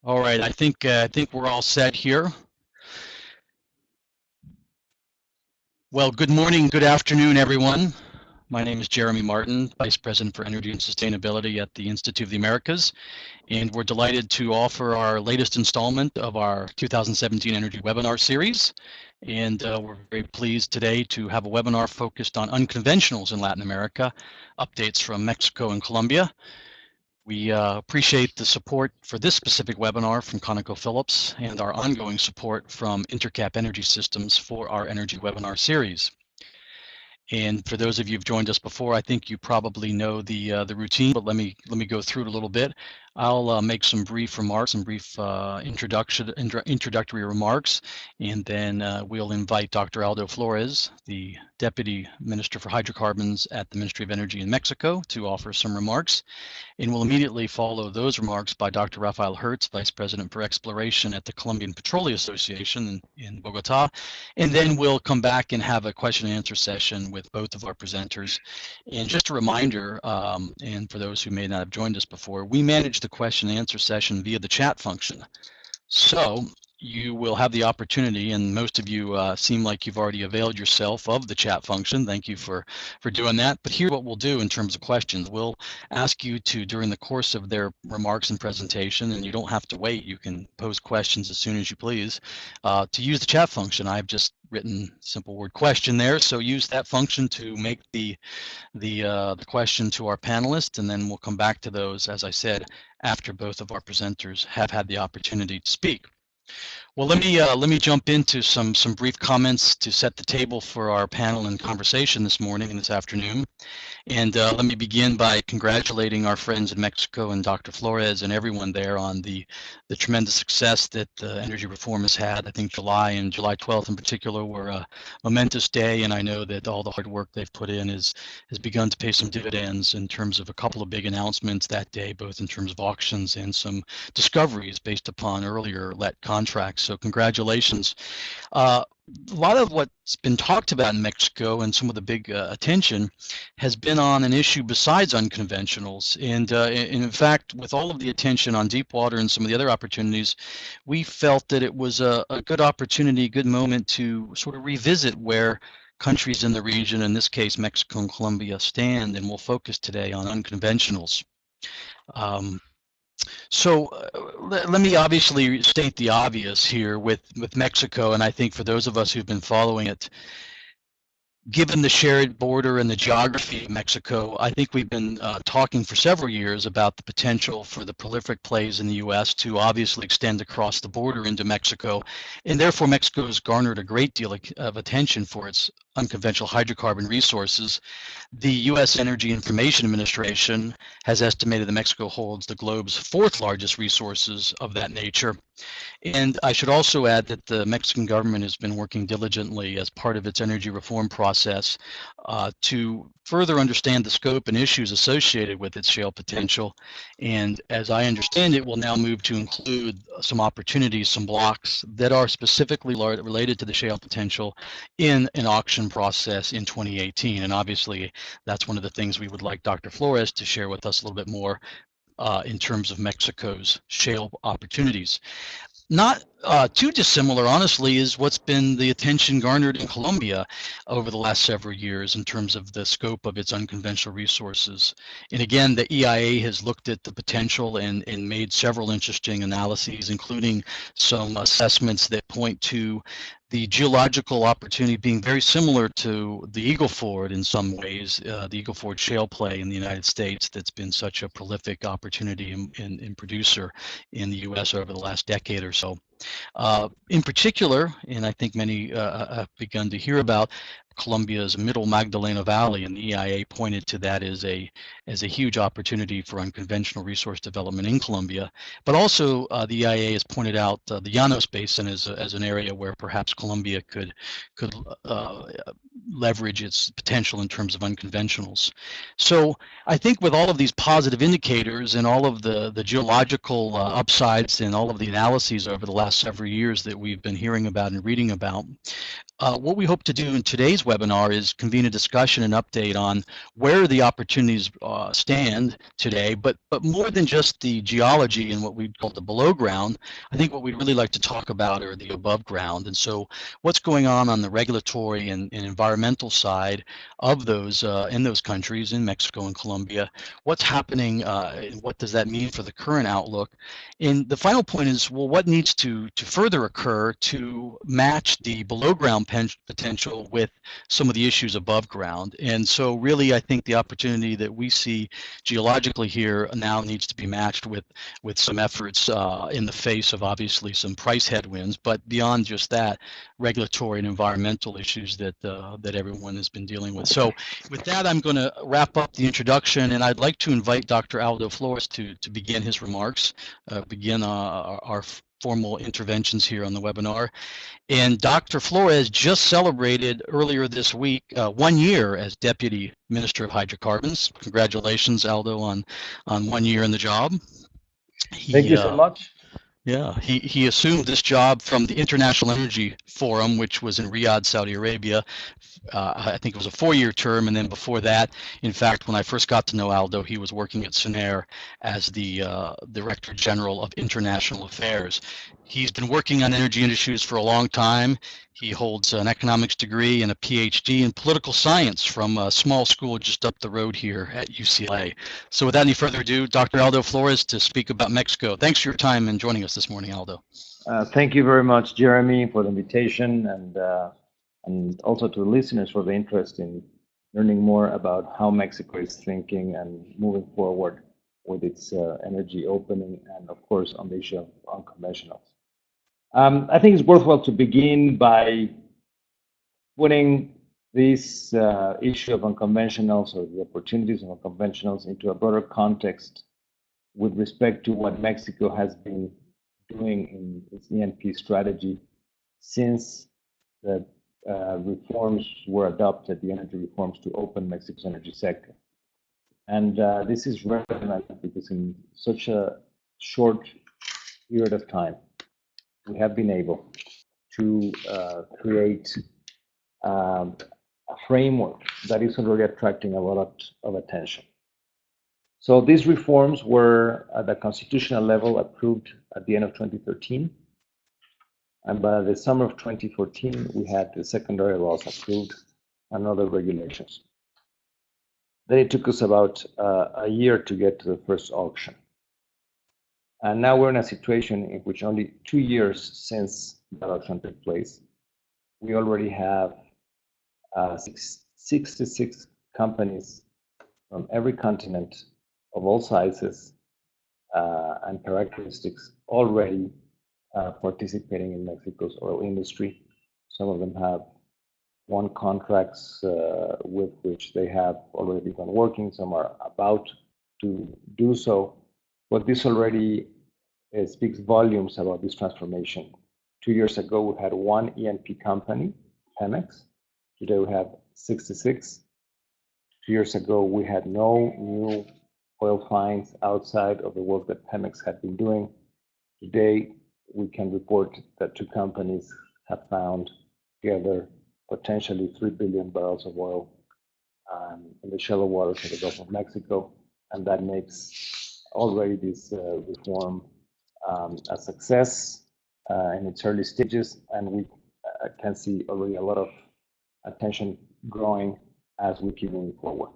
All right, I think we're all set here. Well, good morning, good afternoon, everyone. My name is Jeremy Martin, Vice President for Energy and Sustainability at the Institute of the Americas, and we're delighted to offer our latest installment of our 2017 Energy Webinar Series. And we're very pleased today to have a webinar focused on unconventionals in Latin America, updates from Mexico and Colombia. We appreciate the support for this specific webinar from ConocoPhillips and our ongoing support from Intercap Energy Systems for our energy webinar series. And for those of you who've joined us before, I think you probably know the routine, but let me go through it a little bit. I'll make some brief remarks, some brief introductory remarks, and then we'll invite Dr. Aldo Flores, the Deputy Minister for Hydrocarbons at the Ministry of Energy in Mexico, to offer some remarks. And we'll immediately follow those remarks by Dr. Rafael Herz, Vice President for Exploration at the Colombia Petroleum Association in Bogota. And then we'll come back and have a question and answer session with both of our presenters. And just a reminder, and for those who may not have joined us before, we manage the question and answer session via the chat function. So you will have the opportunity, and most of you seem like you've already availed yourself of the chat function. Thank you for doing that. But here's what we'll do in terms of questions. We'll ask you to, during the course of their remarks and presentation, and you don't have to wait, you can pose questions as soon as you please, to use the chat function. I've just written simple word question there, so use that function to make the question to our panelists, and then we'll come back to those, as I said, after both of our presenters have had the opportunity to speak. Well, let me jump into some brief comments to set the table for our panel and conversation this morning and this afternoon. And let me begin by congratulating our friends in Mexico and Dr. Flores and everyone there on the tremendous success that energy reform has had. I think July and July 12th in particular were a momentous day, and I know that all the hard work they've put in has begun to pay some dividends in terms of a couple of big announcements that day, both in terms of auctions and some discoveries based upon earlier let contracts. So congratulations. A lot of what's been talked about in Mexico and some of the big attention has been on an issue besides unconventionals. And in fact, with all of the attention on deep water and some of the other opportunities, we felt that it was a good opportunity, good moment to sort of revisit where countries in the region, in this case Mexico and Colombia, stand, and we'll focus today on unconventionals. So let me obviously state the obvious here with Mexico, and I think for those of us who've been following it, given the shared border and the geography of Mexico, I think we've been talking for several years about the potential for the prolific plays in the U.S. to obviously extend across the border into Mexico, and therefore Mexico has garnered a great deal of attention for its unconventional hydrocarbon resources. The U.S. Energy Information Administration has estimated that Mexico holds the globe's fourth largest resources of that nature. And I should also add that the Mexican government has been working diligently as part of its energy reform process to further understand the scope and issues associated with its shale potential. And as I understand it, will now move to include some opportunities, some blocks that are specifically related to the shale potential in an auction process in 2018. And obviously, that's one of the things we would like Dr. Flores to share with us a little bit more in terms of Mexico's shale opportunities. Not too dissimilar, honestly, is what's been the attention garnered in Colombia over the last several years in terms of the scope of its unconventional resources. And again, the EIA has looked at the potential and made several interesting analyses, including some assessments that point to the geological opportunity being very similar to the Eagle Ford in some ways, the Eagle Ford shale play in the United States that's been such a prolific opportunity and producer in the U.S. over the last decade or so. In particular, and I think many have begun to hear about, Colombia's Middle Magdalena Valley, and the EIA pointed to that as a huge opportunity for unconventional resource development in Colombia. But also, the EIA has pointed out the Llanos Basin as an area where perhaps Colombia could leverage its potential in terms of unconventionals. So I think with all of these positive indicators and all of the geological upsides and all of the analyses over the last several years that we've been hearing about and reading about, What we hope to do in today's webinar is convene a discussion and update on where the opportunities stand today, but more than just the geology and what we call the below ground. I think what we'd really like to talk about are the above ground. And so what's going on the regulatory and environmental side of those in those countries, in Mexico and Colombia, what's happening, and what does that mean for the current outlook? And the final point is, well, what needs to further occur to match the below ground potential with some of the issues above ground? And so really, I think the opportunity that we see geologically here now needs to be matched with some efforts in the face of obviously some price headwinds, but beyond just that, regulatory and environmental issues that that everyone has been dealing with. So with that, I'm going to wrap up the introduction, and I'd like to invite Dr. Aldo Flores to begin his remarks, begin our formal interventions here on the webinar. And Dr. Flores just celebrated earlier this week 1 year as Deputy Minister of Hydrocarbons. Congratulations, Aldo, on 1 year in the job. Thank you so much. Yeah, he assumed this job from the International Energy Forum, which was in Riyadh, Saudi Arabia. I think it was a 4-year term, and then before that, in fact, when I first got to know Aldo, he was working at Sunair as the Director General of International Affairs. He's been working on energy issues for a long time. He holds an economics degree and a PhD in political science from a small school just up the road here at UCLA. So without any further ado, Dr. Aldo Flores to speak about Mexico. Thanks for your time and joining us this morning, Aldo. Thank you very much, Jeremy, for the invitation, and also to the listeners for the interest in learning more about how Mexico is thinking and moving forward with its energy opening, and of course on the issue of unconventionals. I think it's worthwhile to begin by putting this issue of unconventionals, or the opportunities of unconventionals, into a broader context with respect to what Mexico has been doing in its E&P strategy since the reforms were adopted, the energy reforms to open Mexico's energy sector. And this is relevant because in such a short period of time, we have been able to create a framework that is already attracting a lot of attention. So these reforms were at the constitutional level approved at the end of 2013. And by the summer of 2014, we had the secondary laws approved and other regulations. Then it took us about a year to get to the first auction. And now we're in a situation in which only 2 years since that auction took place, we already have 66 companies from every continent of all sizes and characteristics already participating in Mexico's oil industry. Some of them have won contracts with which they have already begun working. Some are about to do so. But this already speaks volumes about this transformation. 2 years ago, we had one E&P company, Pemex. Today, we have 66. 2 years ago, we had no new oil finds outside of the work that Pemex had been doing. Today, we can report that 2 companies have found together potentially 3 billion barrels of oil in the shallow waters of the Gulf of Mexico, and that makes already this reform a success in its early stages, and we can see already a lot of attention growing as we keep moving forward.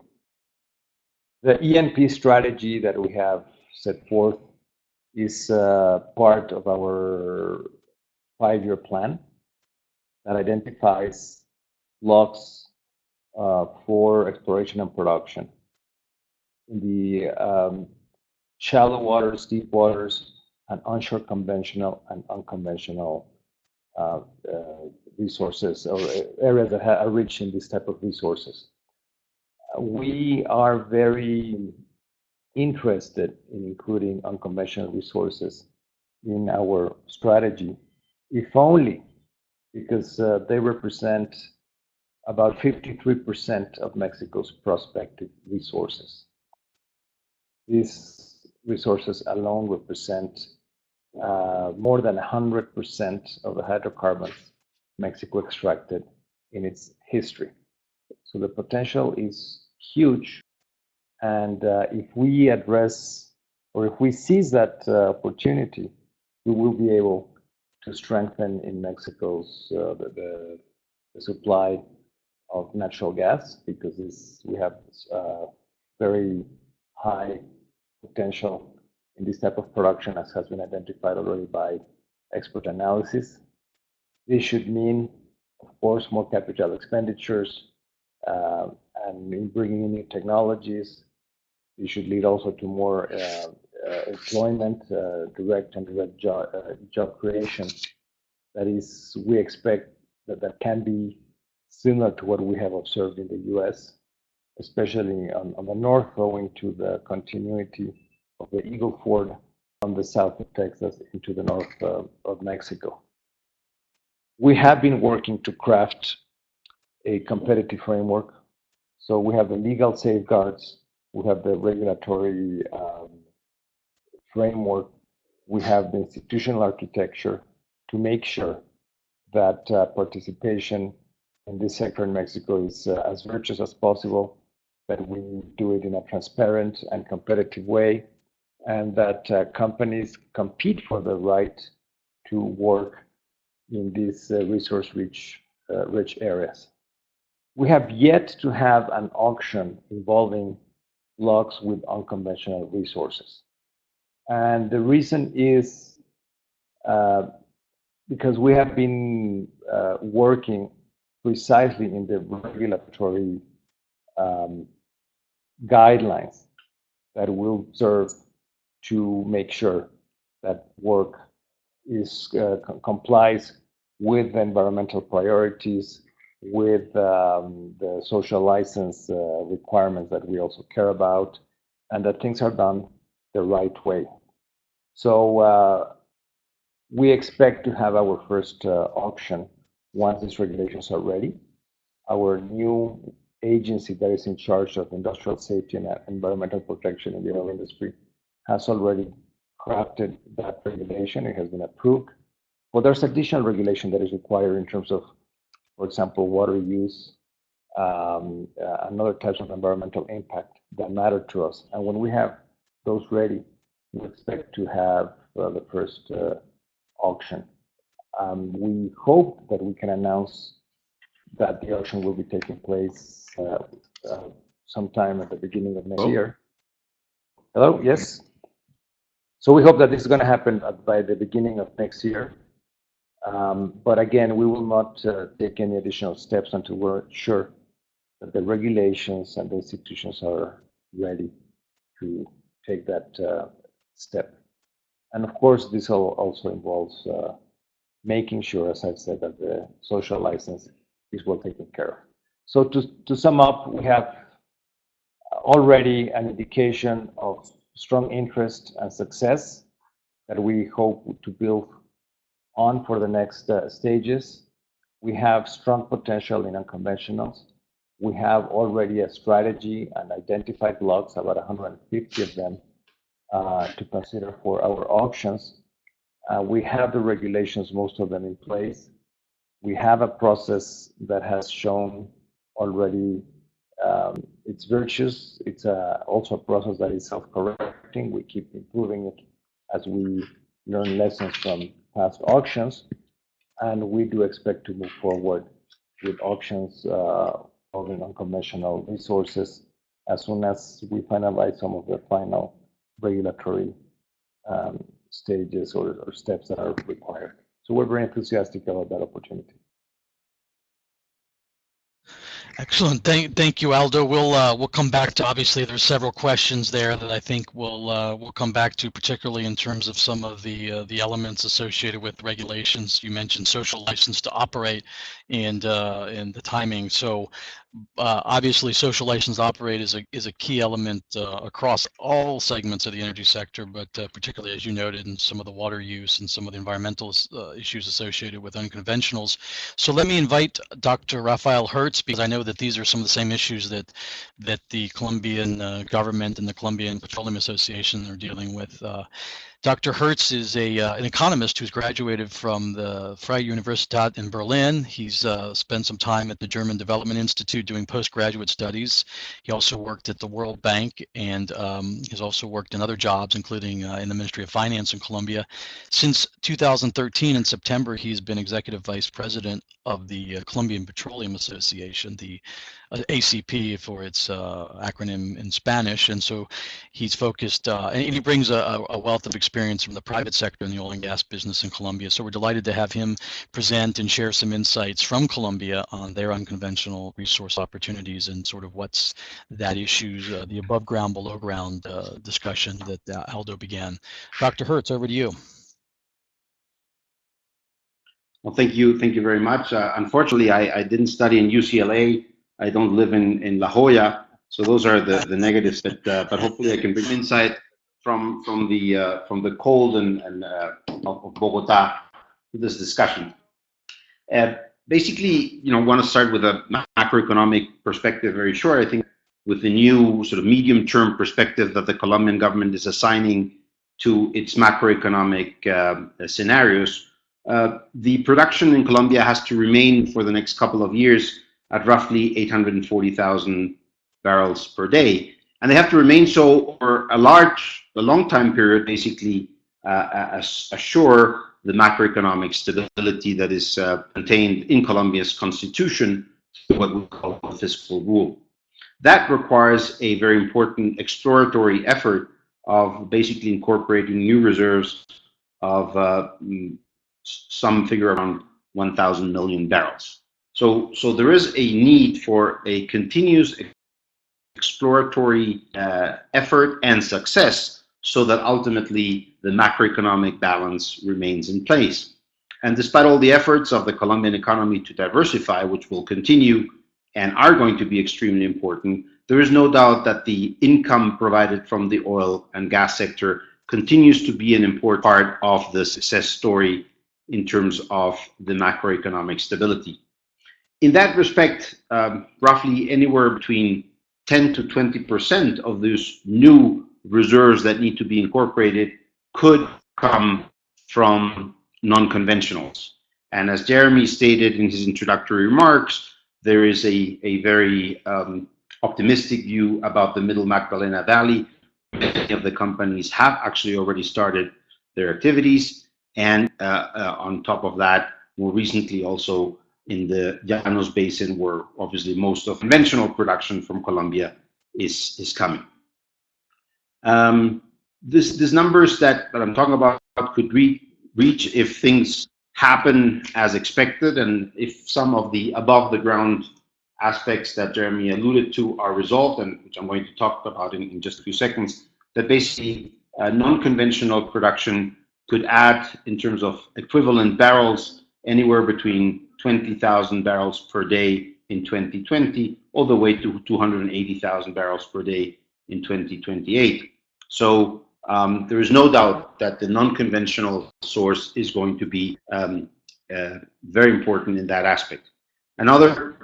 The E&P strategy that we have set forth is part of our 5-year plan that identifies blocks for exploration and production in the shallow waters, deep waters, and onshore conventional and unconventional resources, or areas that are rich in this type of resources. We are very interested in including unconventional resources in our strategy, if only because they represent about 53% of Mexico's prospective resources. These resources alone represent more than 100% of the hydrocarbons Mexico extracted in its history. So the potential is huge. And if we address, or if we seize that opportunity, we will be able to strengthen in Mexico's the supply of natural gas, because we have very high potential in this type of production, as has been identified already by expert analysis. This should mean, of course, more capital expenditures, and in bringing in new technologies. It should lead also to more employment, direct and indirect job creation. That is, we expect that can be similar to what we have observed in the US, especially on the north, owing to the continuity of the Eagle Ford from the south of Texas into the north of Mexico. We have been working to craft a competitive framework. So we have the legal safeguards, we have the regulatory framework, we have the institutional architecture to make sure that participation in this sector in Mexico is as virtuous as possible, that we do it in a transparent and competitive way, and that companies compete for the right to work in these resource-rich areas. We have yet to have an auction involving blocks with unconventional resources. And the reason is because we have been working precisely in the regulatory guidelines that will serve to make sure that work is complies with the environmental priorities, with the social license requirements that we also care about, and that things are done the right way. So we expect to have our first auction once these regulations are ready. Our new agency that is in charge of industrial safety and environmental protection in the oil industry has already crafted that regulation. It has been approved. But there's additional regulation that is required in terms of, for example, water use, and other types of environmental impact that matter to us. And when we have those ready, we expect to have the first auction. We hope that we can announce that the auction will be taking place sometime at the beginning of next year. Hello? Yes? So we hope that this is going to happen by the beginning of next year. But again, we will not take any additional steps until we're sure that the regulations and the institutions are ready to take that step. And of course, this also involves making sure, as I've said, that the social license is well taken care of. So to sum up, we have already an indication of strong interest and success that we hope to build on for the next stages. We have strong potential in unconventionals. We have already a strategy and identified blocks, about 150 of them, to consider for our auctions. We have the regulations, most of them in place. We have a process that has shown already its virtues. It's also a process that is self-correcting. We keep improving it as we learn lessons from past auctions, and we do expect to move forward with auctions of unconventional resources as soon as we finalize some of the final regulatory stages or steps that are required. So we're very enthusiastic about that opportunity. Excellent. Thank you, Aldo. We'll come back to, obviously there's several questions there that I think we'll come back to, particularly in terms of some of the elements associated with regulations. You mentioned social license to operate and the timing. So Obviously, social license to operate is a key element across all segments of the energy sector, but particularly, as you noted, in some of the water use and some of the environmental issues associated with unconventionals. So let me invite Dr. Rafael Herz, because I know that these are some of the same issues that the Colombian government and the Colombian Petroleum Association are dealing with. Dr. Hertz is an economist who's graduated from the Freie Universität in Berlin. He's spent some time at the German Development Institute doing postgraduate studies. He also worked at the World Bank and has also worked in other jobs, including in the Ministry of Finance in Colombia. Since 2013, in September, he's been executive vice president of the Colombian Petroleum Association, the ACP for its acronym in Spanish. And so he's focused, and he brings a wealth of experience from the private sector in the oil and gas business in Colombia. So we're delighted to have him present and share some insights from Colombia on their unconventional resource opportunities and sort of what's that issues, the above ground, below ground discussion that Aldo began. Dr. Hertz, over to you. Well, thank you very much. Unfortunately, I didn't study in UCLA. I don't live in La Jolla, so those are the negatives. But hopefully, I can bring insight from the cold and of Bogota to this discussion. Basically, want to start with a macroeconomic perspective. Very short, I think, with the new sort of medium-term perspective that the Colombian government is assigning to its macroeconomic scenarios. The production in Colombia has to remain for the next couple of years at roughly 840,000 barrels per day. And they have to remain so for a long time period, basically assure the macroeconomic stability that is contained in Colombia's constitution, what we call the fiscal rule. That requires a very important exploratory effort of basically incorporating new reserves of some figure around 1,000 million barrels. So there is a need for a continuous exploratory effort and success so that ultimately the macroeconomic balance remains in place. And despite all the efforts of the Colombian economy to diversify, which will continue and are going to be extremely important, there is no doubt that the income provided from the oil and gas sector continues to be an important part of the success story in terms of the macroeconomic stability. In that respect, roughly anywhere between 10 to 20% of those new reserves that need to be incorporated could come from non-conventionals. And as Jeremy stated in his introductory remarks, there is a very optimistic view about the Middle Magdalena Valley. Many of the companies have actually already started their activities. And on top of that, more recently also in the Llanos Basin, where obviously most of conventional production from Colombia is coming. These numbers that I'm talking about could reach if things happen as expected, and if some of the above the ground aspects that Jeremy alluded to are resolved, and which I'm going to talk about in just a few seconds, that basically non-conventional production could add, in terms of equivalent barrels, anywhere between 20,000 barrels per day in 2020, all the way to 280,000 barrels per day in 2028. So there is no doubt that the non-conventional source is going to be very important in that aspect. Another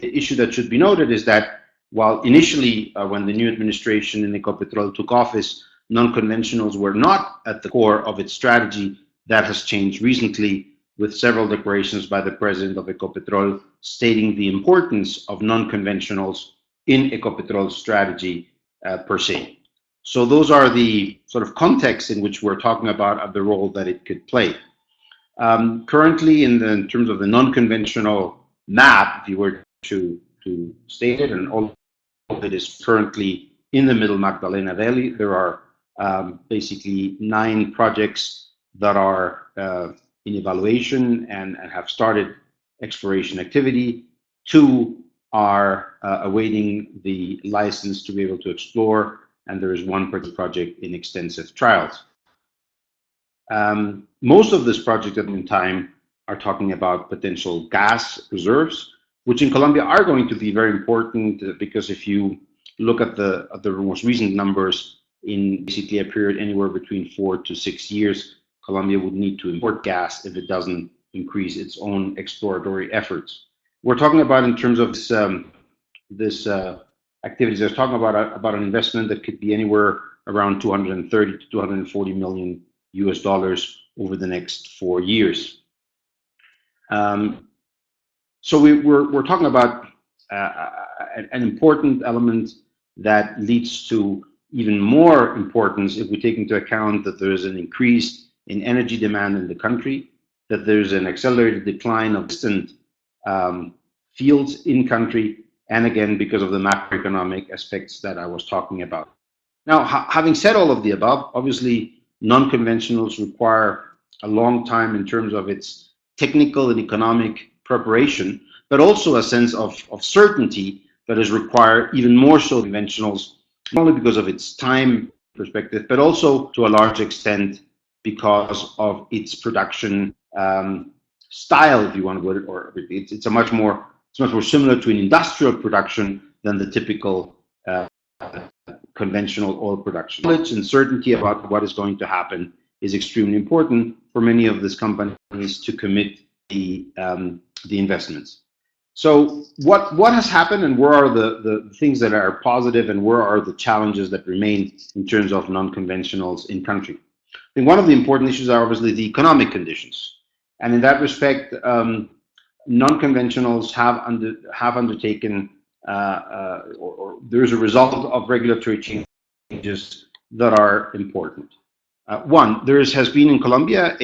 issue that should be noted is that while initially, when the new administration in Ecopetrol took office, non-conventionals were not at the core of its strategy, that has changed recently with several declarations by the president of Ecopetrol stating the importance of non-conventionals in Ecopetrol's strategy per se. So those are the sort of contexts in which we're talking about of the role that it could play. Currently, in terms of the non-conventional map, if you were to state it, and all of it is currently in the Middle Magdalena Valley, there are basically 9 projects that are in evaluation and have started exploration activity. 2 are awaiting the license to be able to explore, and there is 1 project in extensive trials. Most of this project at the time are talking about potential gas reserves. which in Colombia are going to be very important because if you look at the most recent numbers, in basically a period anywhere between 4 to 6 years, Colombia would need to import gas if it doesn't increase its own exploratory efforts. We're talking about, in terms of this activities, I was talking about an investment that could be anywhere around 230 to 240 million US dollars over the next 4 years. So we're talking about an important element that leads to even more importance if we take into account that there is an increase in energy demand in the country, that there's an accelerated decline of distant fields in country, and again, because of the macroeconomic aspects that I was talking about. Now, having said all of the above, obviously, non-conventionals require a long time in terms of its technical and economic preparation, but also a sense of certainty that is required even more so than conventionals, not only because of its time perspective, but also to a large extent because of its production style, if you want to put it, or it's much more similar to an industrial production than the typical conventional oil production. Knowledge and certainty about what is going to happen is extremely important for many of these companies to commit the investments. So what has happened, and where are the things that are positive, and where are the challenges that remain in terms of non-conventionals in country? I think one of the important issues are obviously the economic conditions, and in that respect, non-conventionals have undertaken, or there's a result of regulatory changes that are important. One, there has been in Colombia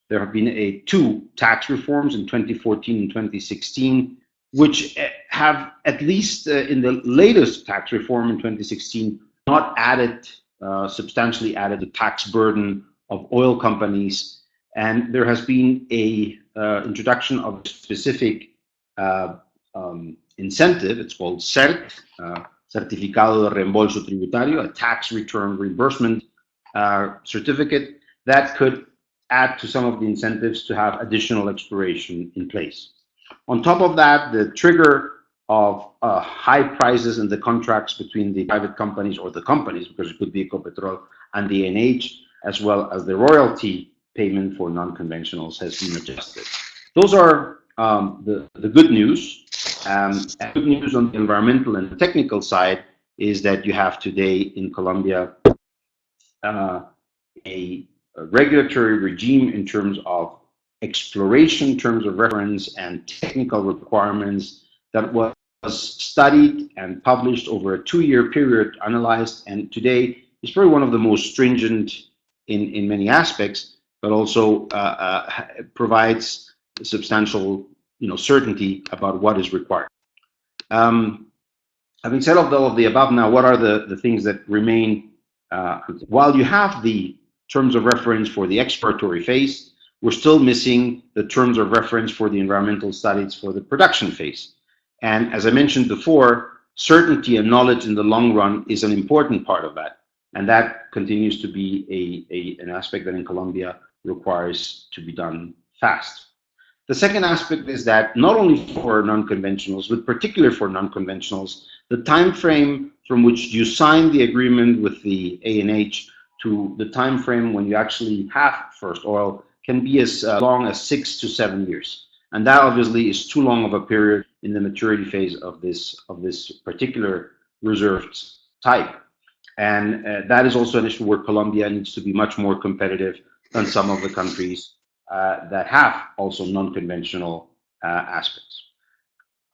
there have been two tax reforms in 2014 and 2016, which have, at least in the latest tax reform in 2016, not substantially added the tax burden of oil companies. And there has been a introduction of a specific incentive. It's called CERT, Certificado de Reembolso Tributario, a tax return reimbursement certificate that could add to some of the incentives to have additional exploration in place. On top of that, the trigger of high prices in the contracts between the private companies, or the companies, because it could be Ecopetrol and the ANH, as well as the royalty payment for non-conventionals, has been adjusted. Those are the good news. And good news on the environmental and technical side is that you have today in Colombia a regulatory regime in terms of exploration, terms of reference, and technical requirements that was studied and published over a 2-year period, analyzed, and today is probably one of the most stringent in many aspects, but also provides substantial certainty about what is required. Having said all of the above, now what are the things that remain? While you have the terms of reference for the exploratory phase, we're still missing the terms of reference for the environmental studies for the production phase. And as I mentioned before, certainty and knowledge in the long run is an important part of that. And that continues to be an aspect that in Colombia requires to be done fast. The second aspect is that not only for non-conventionals, but particularly for non-conventionals, the time frame from which you sign the agreement with the ANH to the time frame when you actually have first oil can be as long as 6 to 7 years. And that obviously is too long of a period in the maturity phase of this particular reserved type. And that is also an issue where Colombia needs to be much more competitive than some of the countries that have also non-conventional aspects.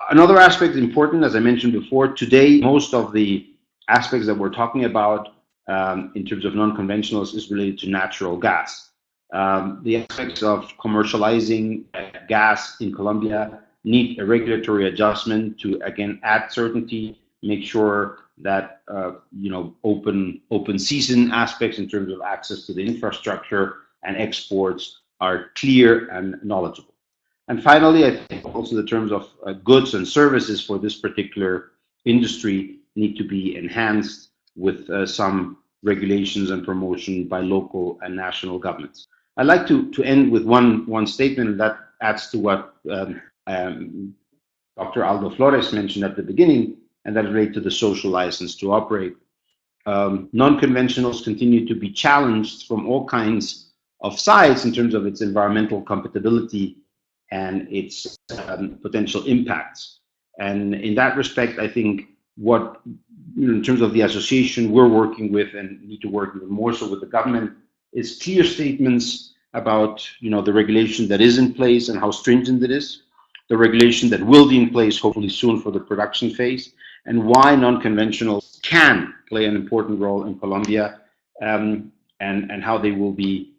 Another aspect important, as I mentioned before, today most of the aspects that we're talking about in terms of non-conventionals is related to natural gas. The aspects of commercializing gas in Colombia need a regulatory adjustment to, again, add certainty, make sure that open season aspects in terms of access to the infrastructure and exports are clear and knowledgeable. And finally, I think also the terms of goods and services for this particular industry need to be enhanced with some regulations and promotion by local and national governments. I'd like to end with one statement that adds to what Dr. Aldo Flores mentioned at the beginning, and that relates to the social license to operate. Non-conventionals continue to be challenged from all kinds of sides in terms of its environmental compatibility and its potential impacts. And in that respect, I think what, in terms of the association we're working with and need to work even more so with the government, is clear statements about the regulation that is in place and how stringent it is, the regulation that will be in place hopefully soon for the production phase, and why non-conventionals can play an important role in Colombia, and how they will be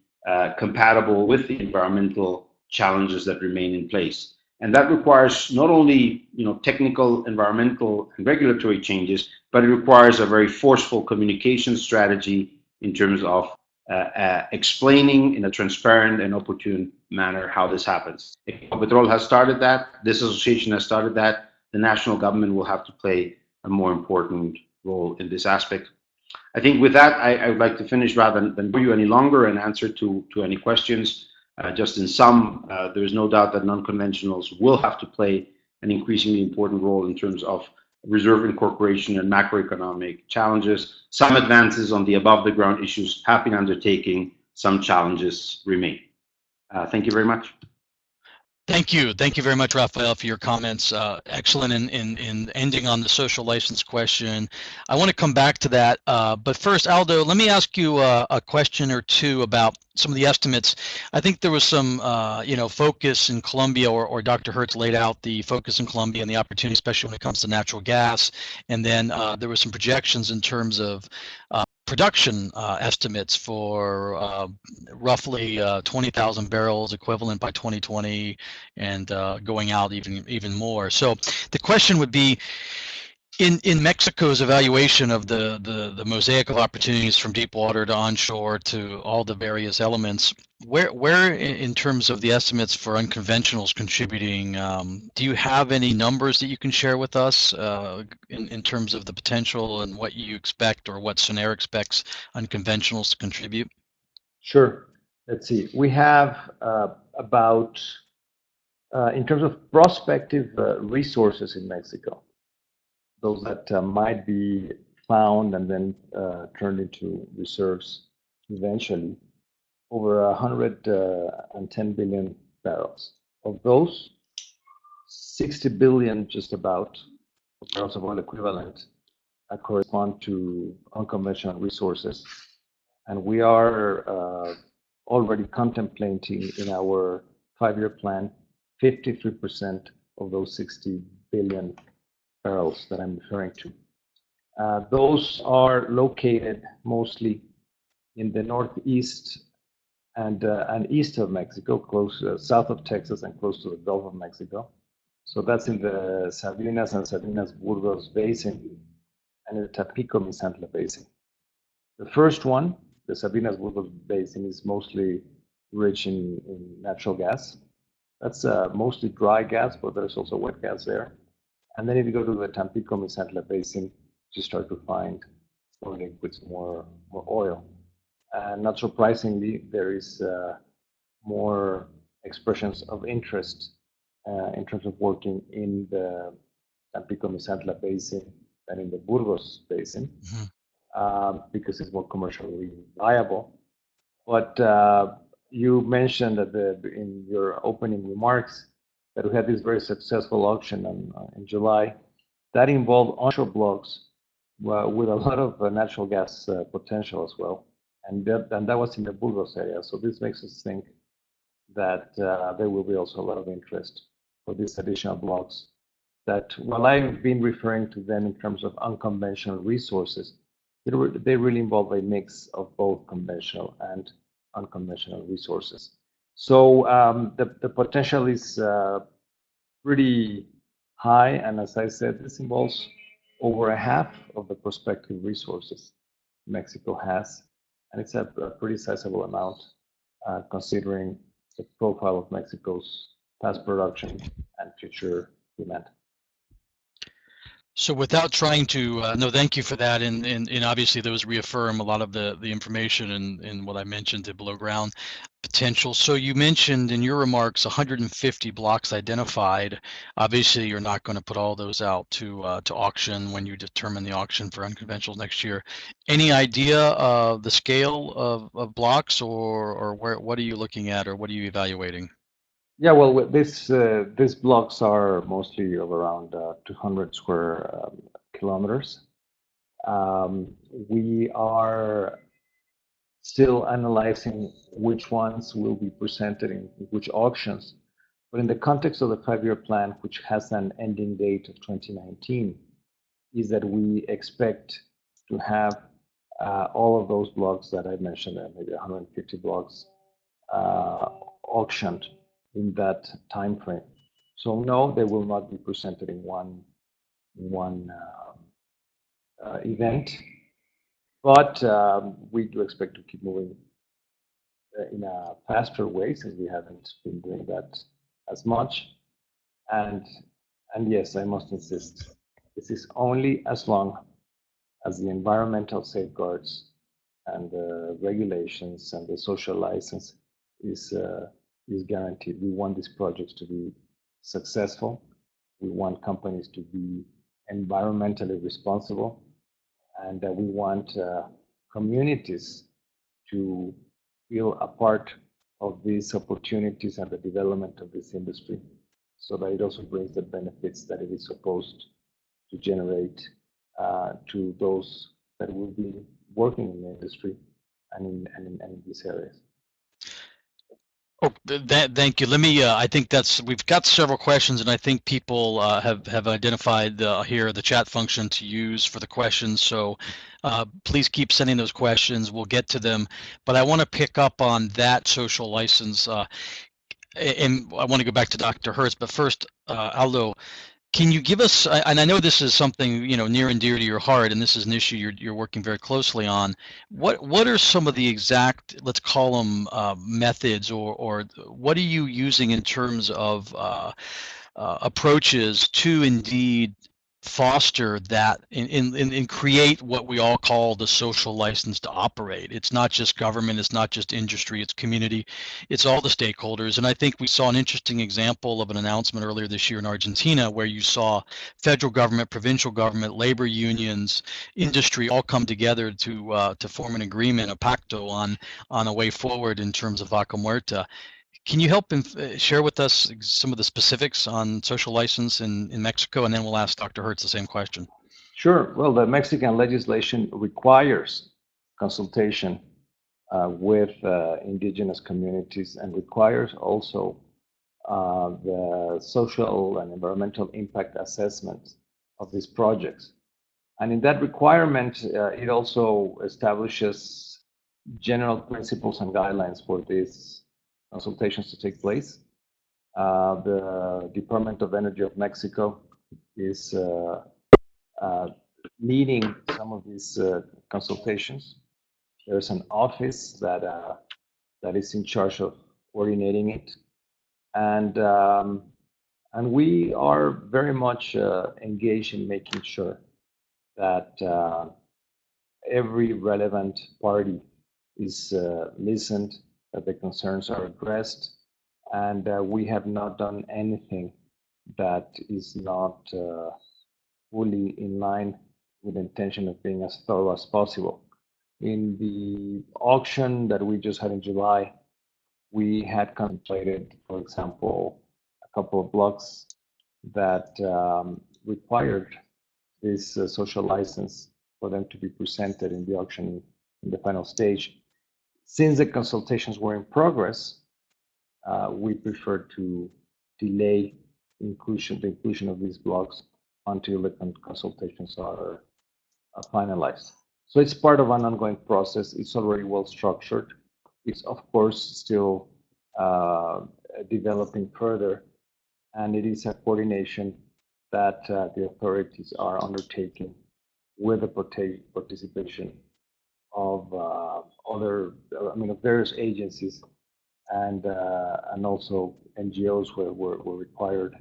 compatible with the environmental challenges that remain in place. And that requires not only technical, environmental, and regulatory changes, but it requires a very forceful communication strategy in terms of explaining in a transparent and opportune manner how this happens. Ecopetrol has started that. This association has started that. The national government will have to play a more important role in this aspect. I think with that, I would like to finish rather than bore you any longer and answer to any questions. Just in sum, there is no doubt that non-conventionals will have to play an increasingly important role in terms of reserve incorporation and macroeconomic challenges. Some advances on the above-the-ground issues have been undertaken. Some challenges remain. Thank you very much. Thank you. Thank you very much, Rafael, for your comments. Excellent in ending on the social license question. I want to come back to that. But first, Aldo, let me ask you a question or two about some of the estimates. I think there was some, focus in Colombia, or Dr. Herz laid out the focus in Colombia and the opportunity, especially when it comes to natural gas. And then there were some projections in terms of production estimates for roughly 20,000 barrels equivalent by 2020, and going out even more. So the question would be, in Mexico's evaluation of the mosaic of opportunities from deep water to onshore to all the various elements, where in terms of the estimates for unconventionals contributing, do you have any numbers that you can share with us in terms of the potential and what you expect, or what SENER expects unconventionals to contribute? Sure. Let's see. We have about, in terms of prospective resources in Mexico, those that might be found and then turned into reserves eventually, over 110 billion barrels. Of those, 60 billion, just about, barrels of oil equivalent correspond to unconventional resources. And we are already contemplating in our 5-year plan 53% of those 60 billion barrels that I'm referring to. Those are located mostly in the northeast and east of Mexico, close south of Texas and close to the Gulf of Mexico. So that's in the Sabinas and Sabinas-Burgos Basin and in the Tampico-Misantla Basin. The first one, the Sabinas-Burgos Basin, is mostly rich in natural gas. That's mostly dry gas, but there's also wet gas there. And then if you go to the Tampico-Misantla Basin, you start to find more liquids, more oil. And not surprisingly, there is more expressions of interest in terms of working in the Tampico-Misantla Basin than in the Burgos Basin, because it's more commercially viable. But you mentioned that in your opening remarks that we had this very successful auction in July. That involved onshore blocks with a lot of natural gas potential as well. And that was in the Burgos area. So this makes us think that there will be also a lot of interest for these additional blocks that, while I've been referring to them in terms of unconventional resources, they really involve a mix of both conventional and unconventional resources. So the potential is pretty high, and as I said, this involves over half of the prospective resources Mexico has, and it's a pretty sizable amount considering the profile of Mexico's past production and future demand. So without trying to, no, thank you for that. And obviously those reaffirm a lot of the information and what I mentioned, the below ground potential. So you mentioned in your remarks 150 blocks identified. Obviously you're not going to put all those out to auction when you determine the auction for unconventionals next year. Any idea of the scale of blocks or what are you looking at or what are you evaluating? Yeah, well, these blocks are mostly of around 200 square kilometers. We are still analyzing which ones will be presented in which auctions. But in the context of the 5-year plan, which has an ending date of 2019, is that we expect to have all of those blocks that I mentioned, maybe 150 blocks, auctioned in that time frame. So no, they will not be presented in one event, but we do expect to keep moving in a faster way since we haven't been doing that as much. And yes, I must insist, this is only as long as the environmental safeguards and the regulations and the social license is guaranteed. We want these projects to be successful. We want companies to be environmentally responsible, and we want communities to feel a part of these opportunities and the development of this industry, so that it also brings the benefits that it is supposed to generate to those that will be working in the industry and in these areas. Oh, thank you. Let me. I think we've got several questions, and I think people have identified here the chat function to use for the questions. So please keep sending those questions. We'll get to them. But I want to pick up on that social license, and I want to go back to Dr. Herz. But first, Aldo, can you give us, and I know this is something near and dear to your heart, and this is an issue you're working very closely on. What are some of the exact, let's call them methods, or what are you using in terms of approaches to indeed foster that and create what we all call the social license to operate? It's not just government, it's not just industry, it's community, it's all the stakeholders. And I think we saw an interesting example of an announcement earlier this year in Argentina where you saw federal government, provincial government, labor unions, industry all come together to form an agreement, a pacto on a way forward in terms of Vaca Muerta. Can you help share with us some of the specifics on social license in Mexico, and then we'll ask Dr. Hertz the same question. Sure. Well, the Mexican legislation requires consultation with indigenous communities and requires also the social and environmental impact assessment of these projects. And in that requirement, it also establishes general principles and guidelines for these consultations to take place. The Department of Energy of Mexico is leading some of these consultations. There's an office that is in charge of coordinating it, and we are very much engaged in making sure that every relevant party is listened, that the concerns are addressed, and we have not done anything that is not fully in line with the intention of being as thorough as possible. In the auction that we just had in July, we had contemplated, for example, a couple of blocks that required this social license for them to be presented in the auction in the final stage. Since the consultations were in progress, we prefer to delay the inclusion of these blocks until the consultations are finalized. So it's part of an ongoing process. It's already well structured. It's of course still developing further, and it is a coordination that the authorities are undertaking with the participation of of various agencies and also NGOs were required,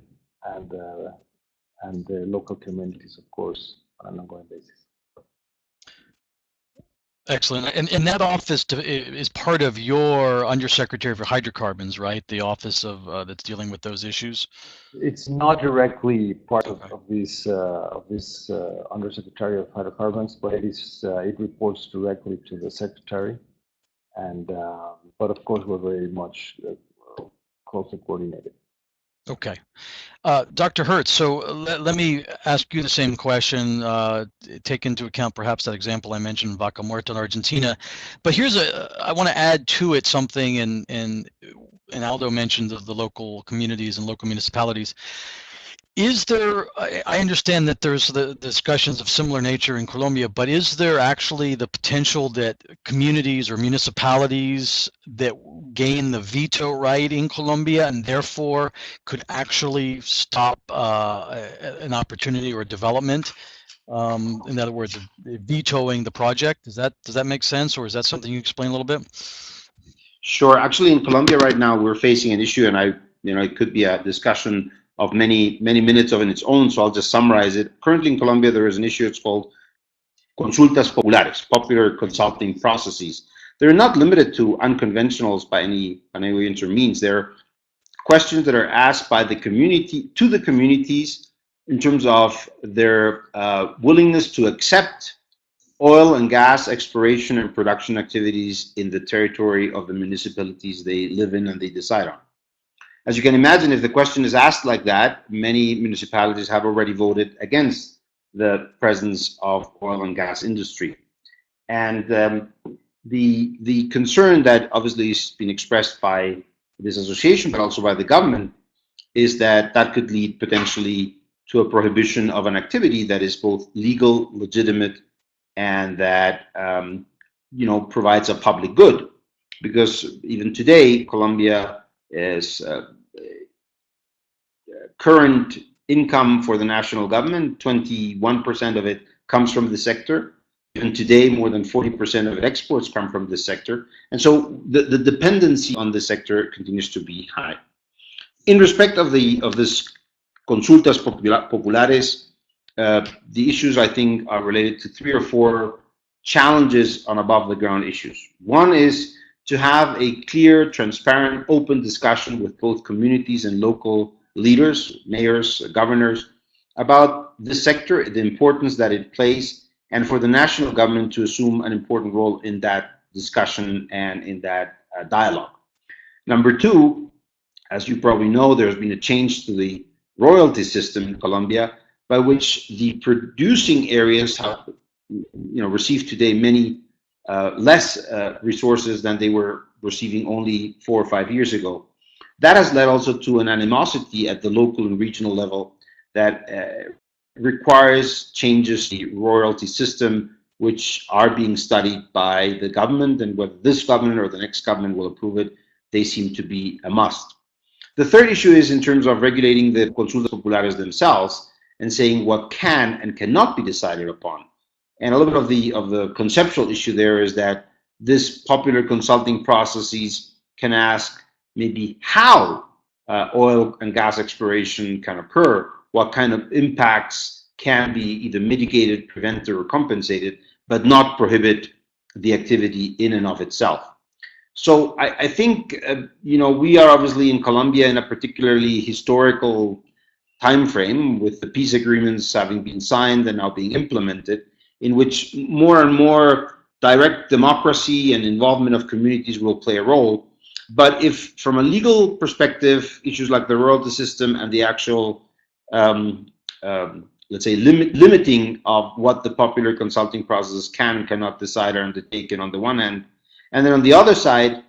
and and the local communities, of course, on an ongoing basis. Excellent. And that office is part of your Undersecretary for Hydrocarbons, right? The office of that's dealing with those issues. It's not directly part Okay. of this Undersecretary of Hydrocarbons, but it reports directly to the Secretary. And but of course, we're very much closely coordinated. Okay. Dr. Hertz, so let me ask you the same question, take into account perhaps that example I mentioned, Vaca Muerta in Argentina. But I want to add to it something, and Aldo mentioned the local communities and local municipalities. Is there, I understand that there's the discussions of similar nature in Colombia, but is there actually the potential that communities or municipalities that gain the veto right in Colombia and therefore could actually stop an opportunity or development? In other words, vetoing the project. Does that make sense, or is that something you explain a little bit? Sure. Actually, in Colombia right now, we're facing an issue, and it could be a discussion of many minutes of its own, so I'll just summarize it. Currently in Colombia, there is an issue. It's called consultas populares, popular consulting processes. They're not limited to unconventionals by any way or means. They're questions that are asked by the community to the communities in terms of their willingness to accept oil and gas exploration and production activities in the territory of the municipalities they live in and they decide on. As you can imagine, if the question is asked like that, many municipalities have already voted against the presence of oil and gas industry. And the concern that obviously has been expressed by this association, but also by the government, is that that could lead potentially to a prohibition of an activity that is both legal, legitimate, and that provides a public good. Because even today, Colombia is current income for the national government, 21% of it comes from the sector. And today, more than 40% of exports come from this sector. And so the dependency on the sector continues to be high. In respect of this consultas populares, the issues, I think, are related to 3 or 4 challenges on above the ground issues. One is to have a clear, transparent, open discussion with both communities and local leaders, mayors, governors, about this sector, the importance that it plays, and for the national government to assume an important role in that discussion and in that dialogue. Number 2, as you probably know, there's been a change to the royalty system in Colombia, by which the producing areas have received today many less resources than they were receiving only 4 or 5 years ago. That has led also to an animosity at the local and regional level that requires changes to the royalty system, which are being studied by the government, and whether this government or the next government will approve it, they seem to be a must. The third issue is in terms of regulating the consultas populares themselves and saying what can and cannot be decided upon. And a little bit of the conceptual issue there is that this popular consulting processes can ask maybe how oil and gas exploration can occur, what kind of impacts can be either mitigated, prevented, or compensated, but not prohibit the activity in and of itself. So I think, we are obviously in Colombia in a particularly historical time frame, with the peace agreements having been signed and now being implemented, in which more and more direct democracy and involvement of communities will play a role. But if, from a legal perspective, issues like the royalty system and the actual, let's say, limiting of what the popular consulting processes can and cannot decide are undertaken on the one hand, and then on the other side,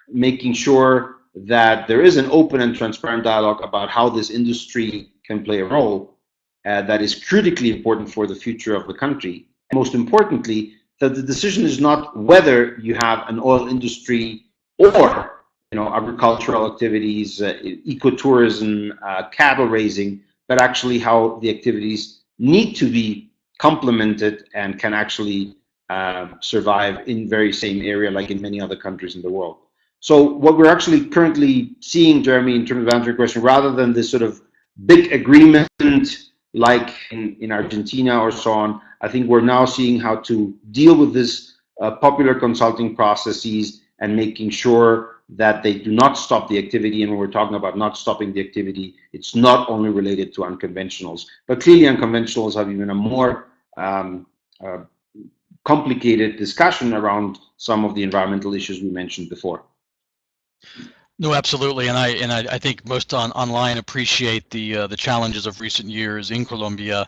making sure that there is an open and transparent dialogue about how this industry can play a role, that is critically important for the future of the country. And most importantly, that the decision is not whether you have an oil industry or agricultural activities, ecotourism, cattle raising, but actually how the activities need to be complemented and can actually survive in very same area like in many other countries in the world. So what we're actually currently seeing, Jeremy, in terms of answering your question, rather than this sort of big agreement like in Argentina or so on. I think we're now seeing how to deal with this popular consulting processes and making sure that they do not stop the activity. And when we're talking about not stopping the activity, it's not only related to unconventionals, but clearly unconventionals have even a more complicated discussion around some of the environmental issues we mentioned before. No, absolutely, and I think most online appreciate the challenges of recent years in Colombia,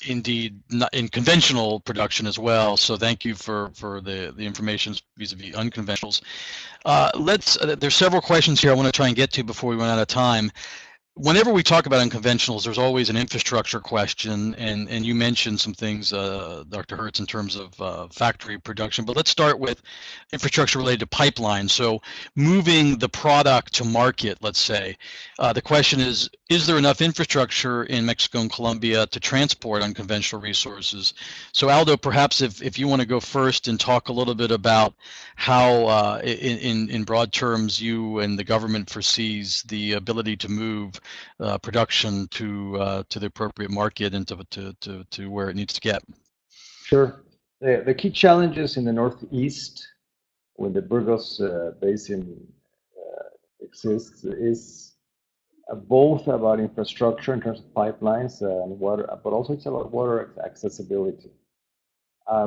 indeed in conventional production as well. So thank you for the information vis-a-vis unconventionals. There's several questions here I want to try and get to before we run out of time. Whenever we talk about unconventionals, there's always an infrastructure question, and you mentioned some things, Dr. Herz, in terms of factory production. But let's start with infrastructure related to pipelines. So moving the product to market, let's say, the question is there enough infrastructure in Mexico and Colombia to transport unconventional resources? So Aldo, perhaps if you want to go first and talk a little bit about how, in broad terms, you and the government foresees the ability to move production to the appropriate market and to where it needs to get. Sure. The key challenges in the Northeast, when the Burgos Basin exists, is both about infrastructure in terms of pipelines and water, but also it's about water accessibility.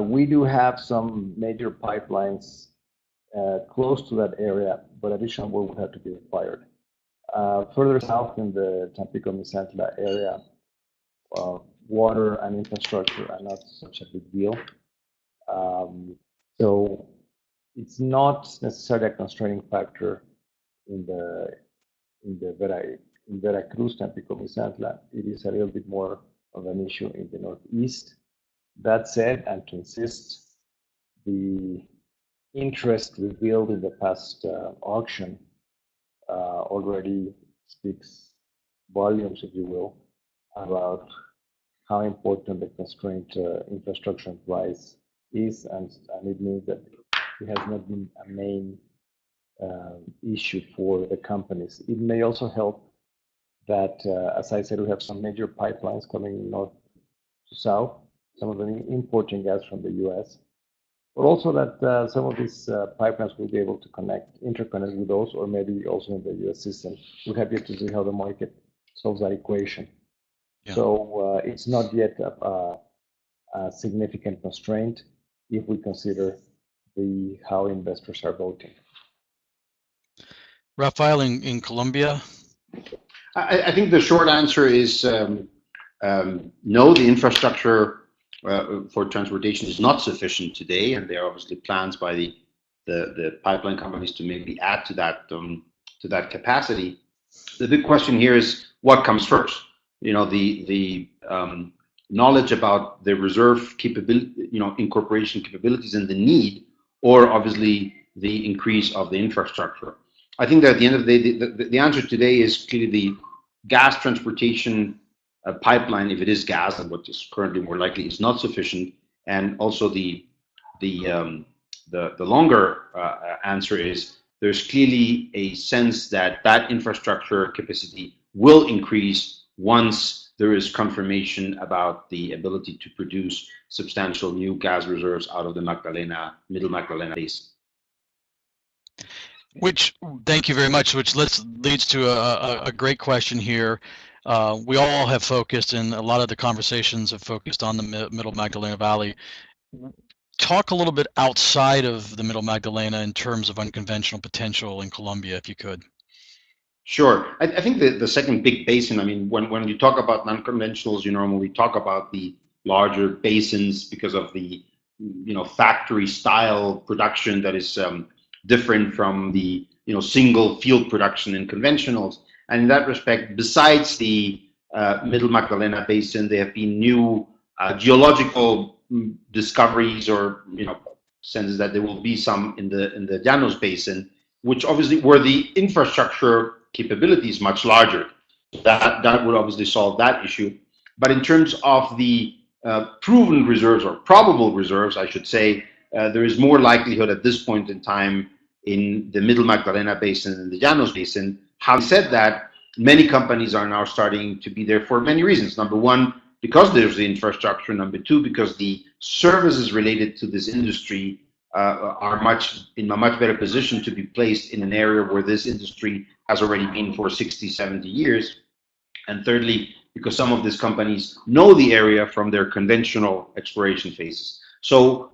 We do have some major pipelines close to that area, but additional work would have to be required. Further south in the Tampico-Misantla area, water and infrastructure are not such a big deal. So it's not necessarily a constraining factor in Veracruz, Tampico-Misantla. It is a little bit more of an issue in the Northeast. That said, and to insist, the interest revealed in the past auction already speaks volumes, if you will, about how important the constraint infrastructure price is, and it means that it has not been a main issue for the companies. It may also help that, as I said, we have some major pipelines coming north to south, some of them importing gas from the US, but also that some of these pipelines will be able to interconnect with those, or maybe also in the US system. We have yet to see how the market solves that equation. Yeah. So it's not yet a significant constraint if we consider how investors are voting. Rafael, in Colombia? I think the short answer is no, the infrastructure for transportation is not sufficient today, and there are obviously plans by the pipeline companies to maybe add to that capacity. The big question here is what comes first. You know, the knowledge about the reserve capability, incorporation capabilities and the need, or obviously the increase of the infrastructure. I think that at the end of the day, the answer today is clearly the gas transportation pipeline, if it is gas, and what is currently more likely is not sufficient, and also the longer answer is there's clearly a sense that that infrastructure capacity will increase once there is confirmation about the ability to produce substantial new gas reserves out of the Middle Magdalena Basin. Which, thank you very much, which leads to a great question here. We all have focused, and a lot of the conversations have focused on the Middle Magdalena Valley. Talk a little bit outside of the Middle Magdalena in terms of unconventional potential in Colombia, if you could. Sure. I think the second big basin, I mean, when you talk about non-conventionals, you normally talk about the larger basins because of the, factory style production that is different from the, single field production in conventionals. And in that respect, besides the Middle Magdalena Basin, there have been new geological discoveries, or senses that there will be some in the Llanos Basin, which obviously where the infrastructure capability is much larger. That would obviously solve that issue. But in terms of the proven reserves, or probable reserves, I should say, there is more likelihood at this point in time in the Middle Magdalena Basin and the Llanos Basin. Having said that, many companies are now starting to be there for many reasons. Number one, because there's the infrastructure. Number two, because the services related to this industry are in a much better position to be placed in an area where this industry has already been for 60, 70 years. And thirdly, because some of these companies know the area from their conventional exploration phases. So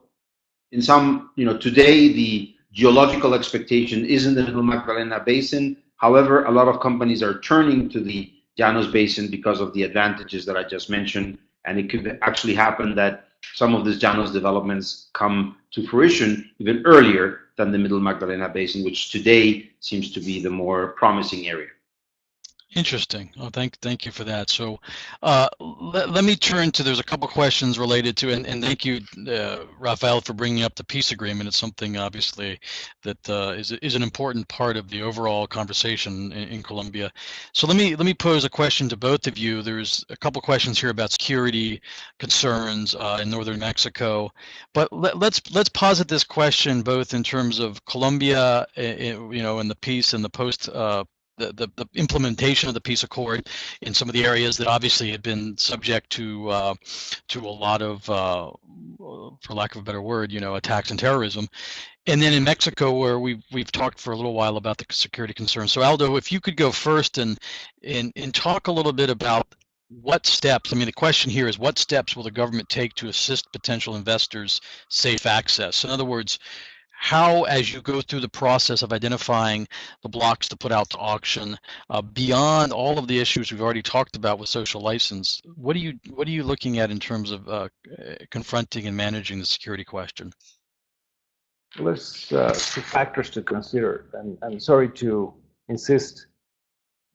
in some, today the geological expectation is in the Middle Magdalena Basin. However, a lot of companies are turning to the Llanos Basin because of the advantages that I just mentioned. And it could actually happen that some of these Llanos developments come to fruition even earlier than the Middle Magdalena Basin, which today seems to be the more promising area. Interesting. Oh, thank you for that. So let me turn to, there's a couple questions related to, and thank you, Rafael, for bringing up the peace agreement. It's something obviously that is an important part of the overall conversation in Colombia. So let me pose a question to both of you. There's a couple questions here about security concerns in northern Mexico, but let's posit this question both in terms of Colombia, and the peace and the post. The implementation of the peace accord in some of the areas that obviously had been subject to a lot of, for lack of a better word, attacks and terrorism, and then in Mexico where we've talked for a little while about the security concerns. So Aldo, if you could go first and talk a little bit about what steps. I mean, the question here is, what steps will the government take to assist potential investors' safe access? So in other words, how, as you go through the process of identifying the blocks to put out to auction, beyond all of the issues we've already talked about with social license, what are you looking at in terms of confronting and managing the security question? There's two factors to consider, and I'm sorry to insist.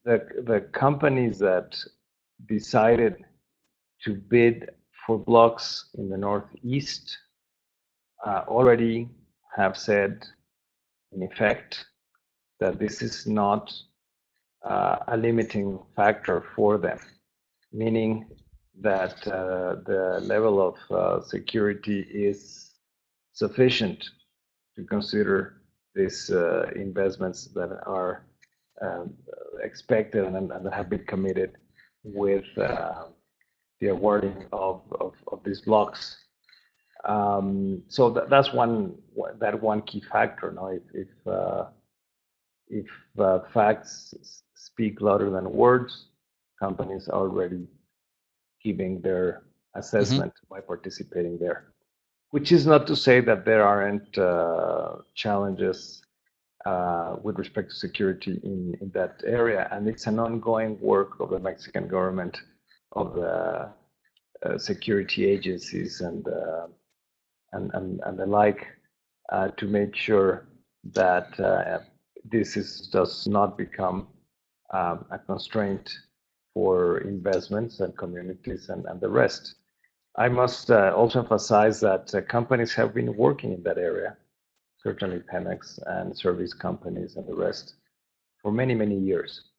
The companies that decided to bid for blocks in the Northeast already have said, in effect, that this is not a limiting factor for them, meaning that the level of security is sufficient to consider these investments that are expected and that have been committed with the awarding of these blocks. So that's one key factor. Now, if facts speak louder than words, companies are already giving their assessment by participating there. Which is not to say that there aren't challenges with respect to security in that area, and it's an ongoing work of the Mexican government, of the security agencies and the like, to make sure that does not become a constraint for investments and communities and the rest. I must also emphasize that companies have been working in that area, certainly Pemex and service companies and the rest, for many, many years.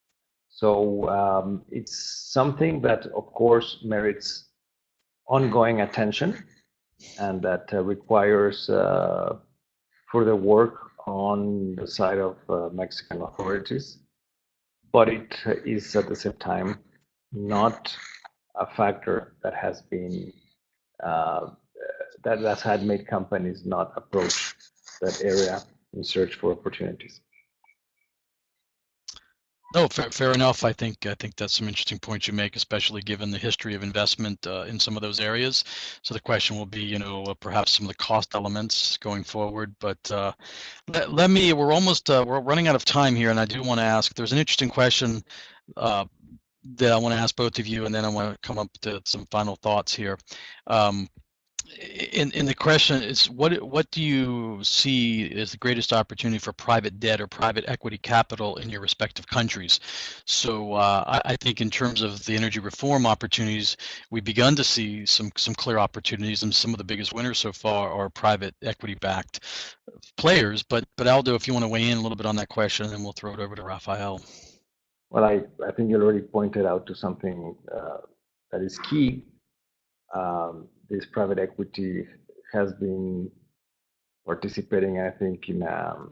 So it's something that, of course, merits ongoing attention and that requires further work on the side of Mexican authorities. But it is at the same time not a factor that has been that's had made companies not approach that area in search for opportunities. No, fair enough. I think that's some interesting points you make, especially given the history of investment in some of those areas. So the question will be, perhaps some of the cost elements going forward. But let me. We're running out of time here, and I do want to ask. There's an interesting question that I want to ask both of you, and then I want to come up to some final thoughts here. In the question is, what do you see as the greatest opportunity for private debt or private equity capital in your respective countries? So I think in terms of the energy reform opportunities, we've begun to see some clear opportunities, and some of the biggest winners so far are private equity backed players. But Aldo, if you want to weigh in a little bit on that question, and then we'll throw it over to Rafael. Well, I think you already pointed out to something that is key. This private equity has been participating, I think, in an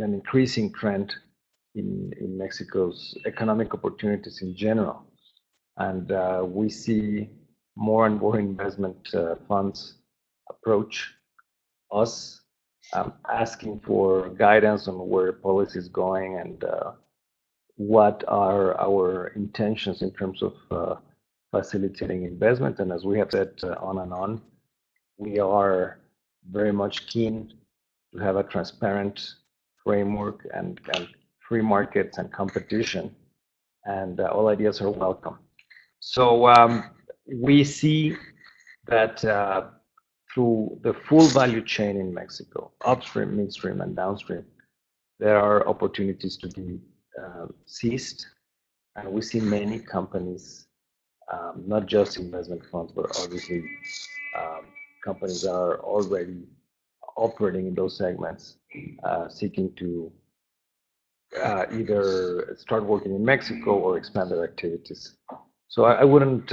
increasing trend in Mexico's economic opportunities in general. And we see more and more investment funds approach us, asking for guidance on where policy is going and what are our intentions in terms of facilitating investment. And as we have said on and on, we are very much keen to have a transparent framework and free markets and competition, and all ideas are welcome. So we see that through the full value chain in Mexico, upstream, midstream, and downstream, there are opportunities to be seized, and we see many companies, not just investment funds, but obviously companies that are already operating in those segments, seeking to either start working in Mexico or expand their activities. So I wouldn't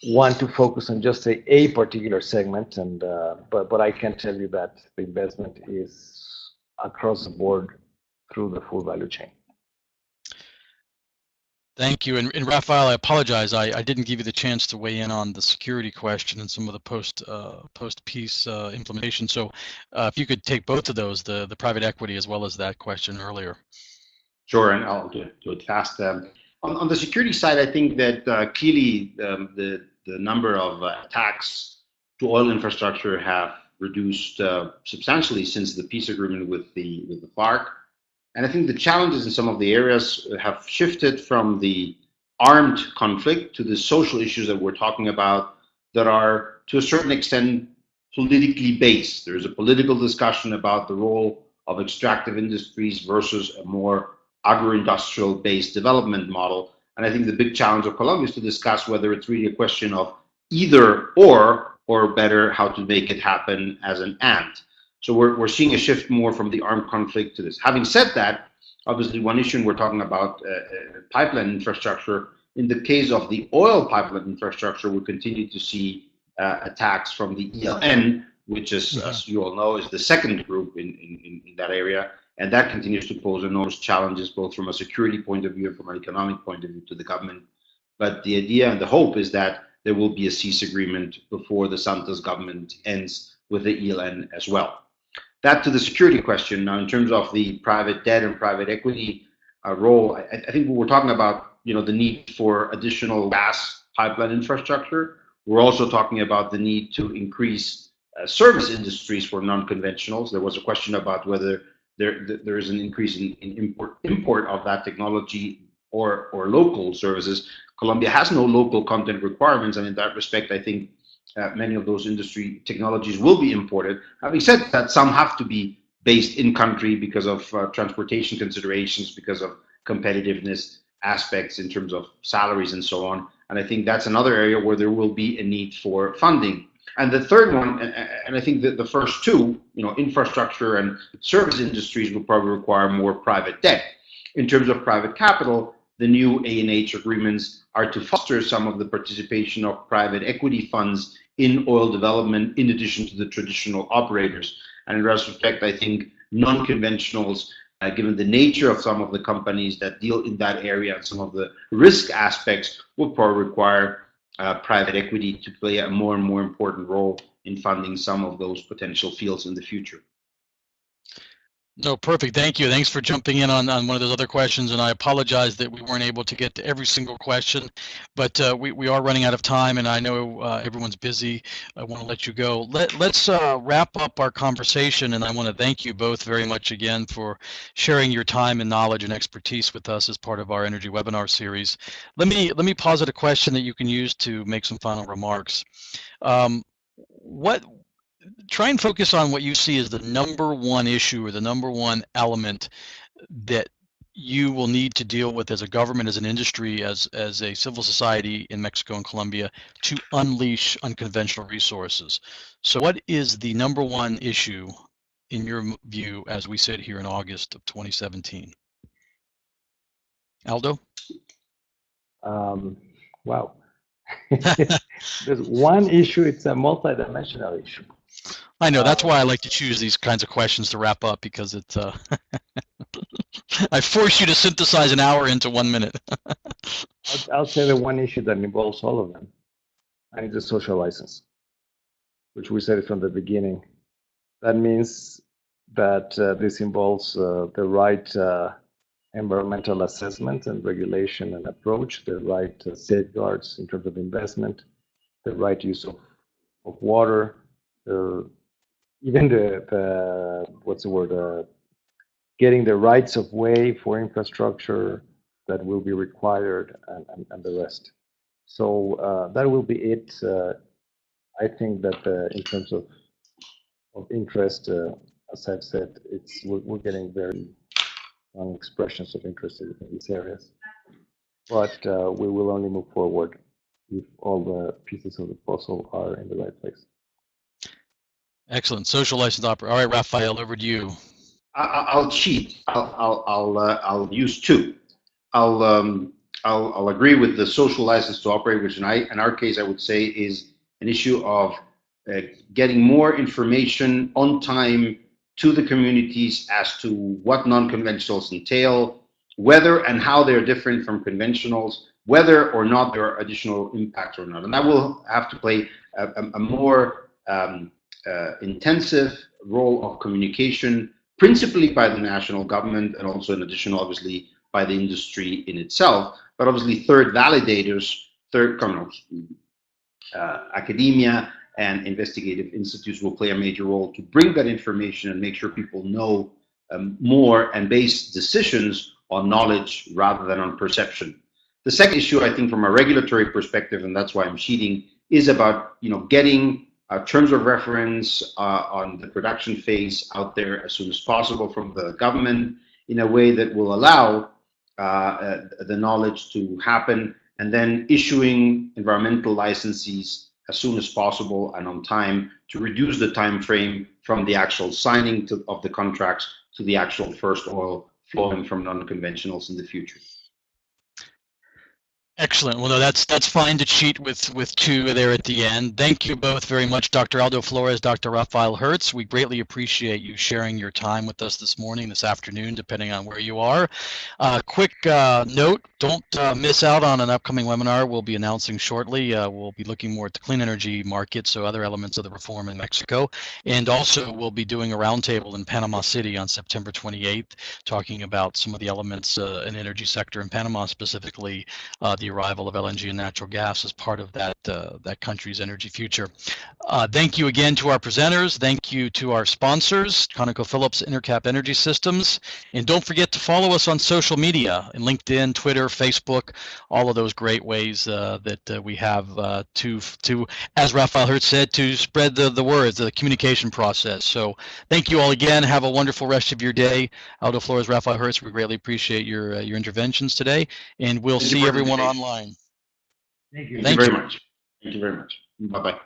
want to focus on just a particular segment, and but I can tell you that the investment is across the board through the full value chain. Thank you. And Rafael, I apologize. I didn't give you the chance to weigh in on the security question and some of the post-peace implementation. So if you could take both of those, the private equity as well as that question earlier. Sure, and I'll do it fast. On the security side, I think that clearly the number of attacks to oil infrastructure have reduced substantially since the peace agreement with the FARC. And I think the challenges in some of the areas have shifted from the armed conflict to the social issues that we're talking about that are, to a certain extent, politically based. There's a political discussion about the role of extractive industries versus a more agro-industrial based development model. And I think the big challenge of Colombia is to discuss whether it's really a question of either or better, how to make it happen as an and. So we're seeing a shift more from the armed conflict to this. Having said that, obviously one issue we're talking about pipeline infrastructure. In the case of the oil pipeline infrastructure, we continue to see attacks from the ELN, which is, as you all know, is the second group in that area. And that continues to pose enormous challenges, both from a security point of view and from an economic point of view to the government. But the idea and the hope is that there will be a cease agreement before the Santos government ends with the ELN as well. That to the security question. Now, in terms of the private debt and private equity role, I think we're talking about, the need for additional gas pipeline infrastructure. We're also talking about the need to increase service industries for non-conventionals. There was a question about whether there is an increase in import of that technology or local services. Colombia has no local content requirements, and in that respect, I think many of those industry technologies will be imported. Having said that, some have to be based in country because of transportation considerations, because of competitiveness aspects in terms of salaries and so on. And I think that's another area where there will be a need for funding. And the third one, and I think that the first two, infrastructure and service industries will probably require more private debt. In terms of private capital, the new A&H agreements are to foster some of the participation of private equity funds in oil development, in addition to the traditional operators. And in respect, I think non-conventionals, given the nature of some of the companies that deal in that area and some of the risk aspects, will probably require private equity to play a more and more important role in funding some of those potential fields in the future. No, perfect. Thank you. Thanks for jumping in on one of those other questions. And I apologize that we weren't able to get to every single question, but we are running out of time, and I know everyone's busy. I want to let you go. Let's wrap up our conversation, and I want to thank you both very much again for sharing your time and knowledge and expertise with us as part of our energy webinar series. Let me posit a question that you can use to make some final remarks. Try and focus on what you see as the number one issue or the number one element that you will need to deal with as a government, as an industry, as a civil society in Mexico and Colombia to unleash unconventional resources. So what is the number one issue in your view as we sit here in August of 2017? Aldo? Wow. There's one issue, it's a multidimensional issue. I know, that's why I like to choose these kinds of questions to wrap up, because it's I force you to synthesize an hour into 1 minute. I'll say the one issue that involves all of them, and it's the social license, which we said from the beginning. That means that this involves the right environmental assessment and regulation and approach, the right safeguards in terms of investment, the right use of water, even the what's the word, getting the rights of way for infrastructure that will be required, and the rest. So that will be it. I think that in terms of interest, as I've said, we're getting very strong expressions of interest in these areas. But we will only move forward if all the pieces of the puzzle are in the right place. Excellent. Social license operator. All right, Rafael, over to you. I'll cheat. I'll use two. I'll agree with the social license to operate, which in our case I would say is an issue of getting more information on time to the communities as to what non-conventionals entail, whether and how they're different from conventionals, whether or not there are additional impacts or not. And that will have to play a more intensive role of communication, principally by the national government, and also in addition, obviously, by the industry in itself, but obviously third validators, academia and investigative institutes will play a major role to bring that information and make sure people know more and base decisions on knowledge rather than on perception. The second issue, I think, from a regulatory perspective, and that's why I'm cheating, is about getting terms of reference on the production phase out there as soon as possible from the government in a way that will allow the knowledge to happen, and then issuing environmental licenses as soon as possible and on time to reduce the time frame from the actual signing of the contracts to the actual first oil flowing from non-conventionals in the future. Excellent. Well, no, that's fine to cheat with two there at the end. Thank you both very much, Dr. Aldo Flores, Dr. Rafael Herz. We greatly appreciate you sharing your time with us this morning, this afternoon, depending on where you are. Quick note, don't miss out on an upcoming webinar we'll be announcing shortly. We'll be looking more at the clean energy market, so other elements of the reform in Mexico. And also we'll be doing a roundtable in Panama City on September 28th, talking about some of the elements in the energy sector in Panama, specifically the arrival of LNG and natural gas as part of that that country's energy future. Thank you again to our presenters. Thank you to our sponsors, ConocoPhillips Intercap Energy Systems. And don't forget to follow us on social media, in LinkedIn, Twitter, Facebook, all of those great ways that we have to, as Rafael Herz said, to spread the words, the communication process. So thank you all again. Have a wonderful rest of your day. Aldo Flores, Rafael Herz, we greatly appreciate your interventions today. And we'll see everyone online. Thank you very much. Thank you very much. Bye-bye.